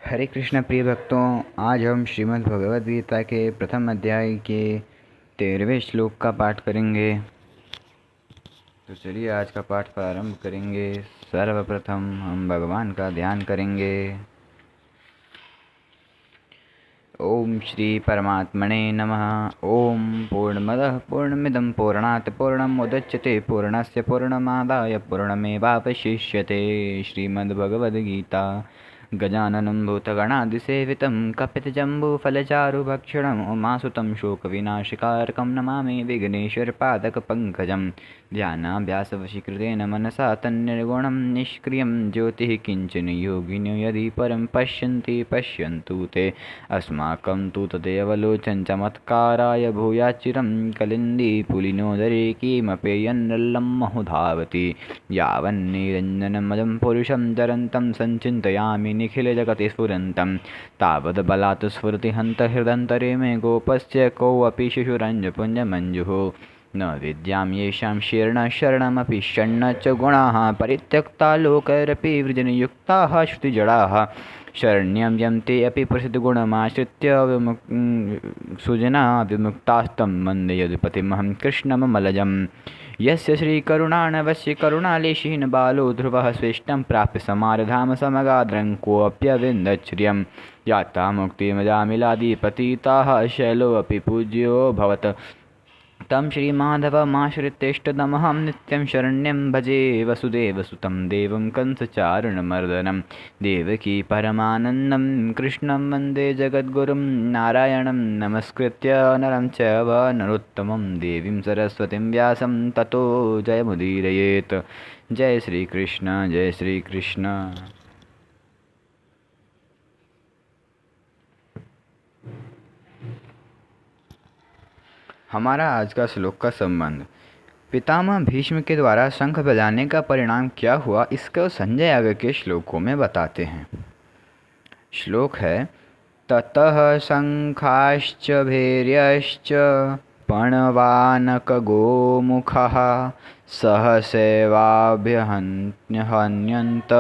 हरे कृष्ण प्रिय भक्तों, आज हम श्रीमद् भगवद गीता के प्रथम अध्याय के 13वें श्लोक का पाठ करेंगे। तो चलिए आज का पाठ प्रारंभ करेंगे। सर्वप्रथम हम भगवान का ध्यान करेंगे। ओम श्री परमात्मने नमः। ओम पूर्णमदः पूर्णमिदं पूर्णात् पूर्णमुदच्यते पूर्णस्य पूर्णमादाय पूर्णमेवावशिष्यते। श्रीमद्भगवद्गीता। गजाननं भूतगणादिसेवितं कपितजम्बूफलचारुभक्षणम् उमासुतं शोकविनाशकारकं नमामि विघ्नेश्वरपादकपङ्कजं। ध्यानाभ्यासवशीकृतेन मनसा तन्निर्गुणं निष्क्रियं ज्योतिः किञ्चन योगिनो यदि परं पश्यन्ति पश्यन्तु ते अस्माकं तु तदेवलोचन चमत्काराय भूयाच्चिरं कलिन्दी पुलिनोदरे किमपेयन्नल्लं महुधावति यावन्निरञ्जनमजं पुरुषं चरन्तं संचिन्तयामि निखिलजगति स्फुरन्तं तावद्बलात् स्फुरति हन्त हृदन्तरे मे गोपस्य कोऽपि शिशुरञ्जपुञ्जमञ्जुः न विद्यां येषां शरणमपि षण्ण च गुणाः परित्यक्ता लोकैरपि वृजनयुक्ताः श्रुतिजडाः शरण्यं यं ते अपि प्रसिद्धगुणमाश्रित्य सुजना विमुक्तास्तं वन्दे यदुपतिमहं कृष्णममलजम् यस्य श्रीकरुणानवस्य करुणालेशीन बालो ध्रुवः स्वेष्टं प्राप्य समारधाम समगाद्रं कोऽप्यविन्दच्छ्रियं याता मुक्तिमजामिलादिपतिताः शैलोऽपि पूज्यो भवत् तं श्रीमाधवमाश्रितेष्टदमहं नित्यं शरण्यं भजे वसुदेवसुतं देवं कंसचारुणमर्दनं देवकी परमानन्दं कृष्णं वन्दे जगद्गुरुं नारायणं नमस्कृत्य नरं चैव नरोत्तमं देवीं सरस्वतीं व्यासं ततो जयमुदीरयेत्। जय श्री कृष्ण, जय श्री कृष्ण। हमारा आज का श्लोक का संबंध पितामह भीष्म के द्वारा शंख बजाने का परिणाम क्या हुआ, इसको संजय आगे के श्लोकों में बताते हैं। श्लोक है ततः शंखाश्च भैर्यश्च पणवानक गोमुखः सहसैवाभ्यहन्यन्त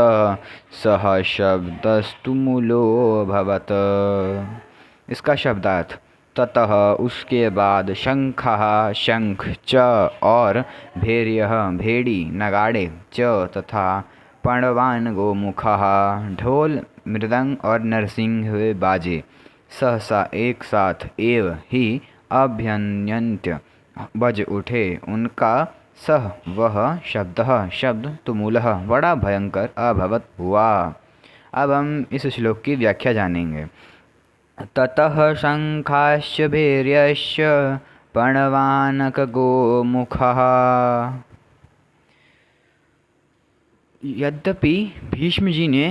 सह शब्दस्तु मूलोऽभवत्। इसका शब्दार्थ ततः उसके बाद शंखः शंख च और भैर्यः भेड़ी नगाड़े च तथा पणवान गोमुखः ढोल मृदंग और नरसिंह हुए बाजे सहसा एक साथ एव ही अभ्यन्यन्त्य बज उठे उनका सह वह शब्द तुमूलः बड़ा भयंकर अभवत हुआ। अब हम इस श्लोक की व्याख्या जानेंगे। ततः शंखाश्च भैर्यश्च पणवानक गोमुखः। यद्यपि भीष्म जी ने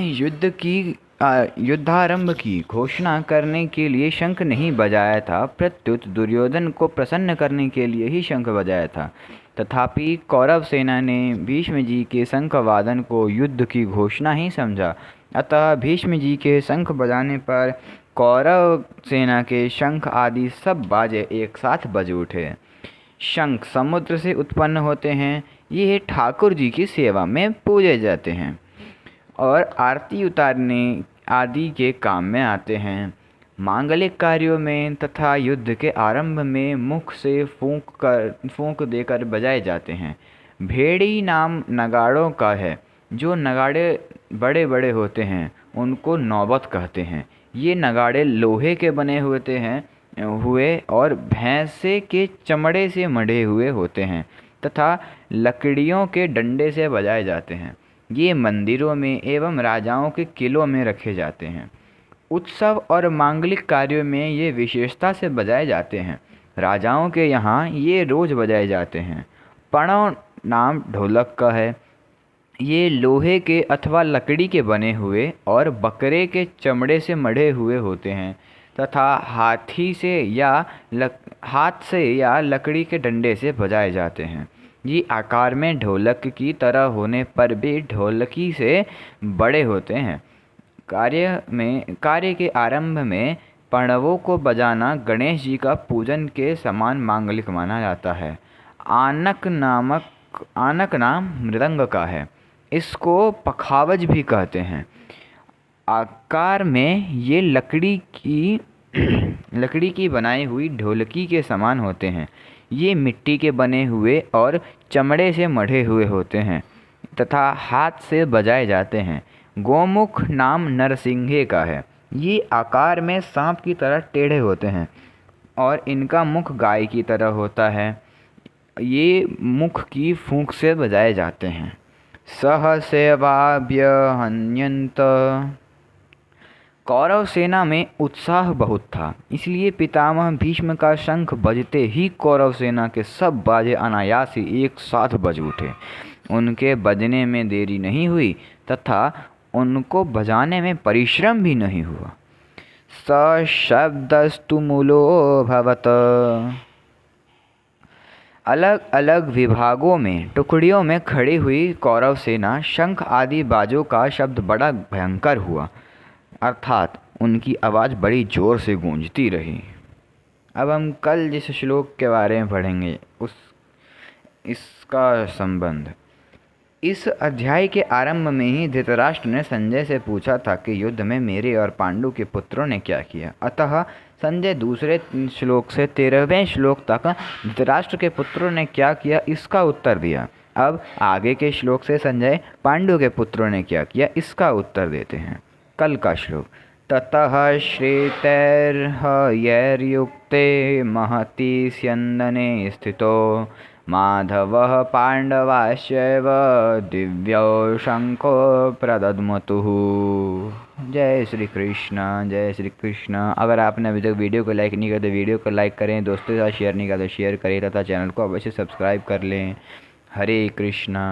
युद्धारंभ की घोषणा करने के लिए शंख नहीं बजाया था, प्रत्युत दुर्योधन को प्रसन्न करने के लिए ही शंख बजाया था। तथापि कौरव सेना ने भीष्म जी के शंख वादन को युद्ध की घोषणा ही समझा। अतः भीष्म जी के शंख बजाने पर कौरव सेना के शंख आदि सब बाजे एक साथ बज उठे। शंख समुद्र से उत्पन्न होते हैं। ये ठाकुर जी की सेवा में पूजे जाते हैं और आरती उतारने आदि के काम में आते हैं। मांगलिक कार्यों में तथा युद्ध के आरंभ में मुख से फूंक देकर बजाए जाते हैं। भेड़ी नाम नगाड़ों का है। जो नगाड़े बड़े बड़े होते हैं उनको नौबत कहते हैं। ये नगाड़े लोहे के बने हुए और भैंसे के चमड़े से मढ़े हुए होते हैं तथा लकड़ियों के डंडे से बजाए जाते हैं। ये मंदिरों में एवं राजाओं के किलों में रखे जाते हैं। उत्सव और मांगलिक कार्यों में ये विशेषता से बजाए जाते हैं। राजाओं के यहाँ ये रोज बजाए जाते हैं। पणव नाम ढोलक का है। ये लोहे के अथवा लकड़ी के बने हुए और बकरे के चमड़े से मढ़े हुए होते हैं तथा हाथ से या लकड़ी के डंडे से बजाए जाते हैं। ये आकार में ढोलक की तरह होने पर भी ढोलकी से बड़े होते हैं। कार्य के आरंभ में पणवों को बजाना गणेश जी का पूजन के समान मांगलिक माना जाता है। आनक नाम मृदंग का है। इसको पखावज भी कहते हैं। आकार में ये लकड़ी की बनाई हुई ढोलकी के समान होते हैं। ये मिट्टी के बने हुए और चमड़े से मढ़े हुए होते हैं तथा हाथ से बजाए जाते हैं। गोमुख नाम नरसिंहे का है। ये आकार में सांप की तरह टेढ़े होते हैं और इनका मुख गाय की तरह होता है। ये मुख की फूंक से बजाए जाते हैं। सहसेवाभ्य हन्यन्त। कौरव सेना में उत्साह बहुत था, इसलिए पितामह भीष्म का शंख बजते ही कौरव सेना के सब बाजे अनायास ही एक साथ बज उठे। उनके बजने में देरी नहीं हुई तथा उनको बजाने में परिश्रम भी नहीं हुआ। सशब्दस्तु मूलोऽभवत्। अलग अलग विभागों में टुकड़ियों में खड़ी हुई कौरव सेना शंख आदि बाजों का शब्द बड़ा भयंकर हुआ, अर्थात उनकी आवाज़ बड़ी ज़ोर से गूंजती रही। अब हम कल जिस श्लोक के बारे में पढ़ेंगे इसका संबंध। इस अध्याय के आरंभ में ही धृतराष्ट्र ने संजय से पूछा था कि युद्ध में मेरे और पांडु के पुत्रों ने क्या किया। अतः संजय दूसरे श्लोक से 13वें श्लोक तक धृतराष्ट्र के पुत्रों ने क्या किया इसका उत्तर दिया। अब आगे के श्लोक से संजय पांडु के पुत्रों ने क्या किया इसका उत्तर देते हैं। कल का श्लोक। ततः श्रेतैर्हयैर्युक्ते महति स्यन्दने स्थितो माधवः पांडवाश्चैव दिव्यौ शंखो प्रदद्मतुः। जय श्री कृष्ण, जय श्री कृष्ण। अगर आपने अभी तक वीडियो को लाइक नहीं किया तो वीडियो को लाइक करें, दोस्तों के साथ शेयर नहीं किया तो शेयर करें तथा चैनल को अवश्य सब्सक्राइब कर लें। हरे कृष्णा।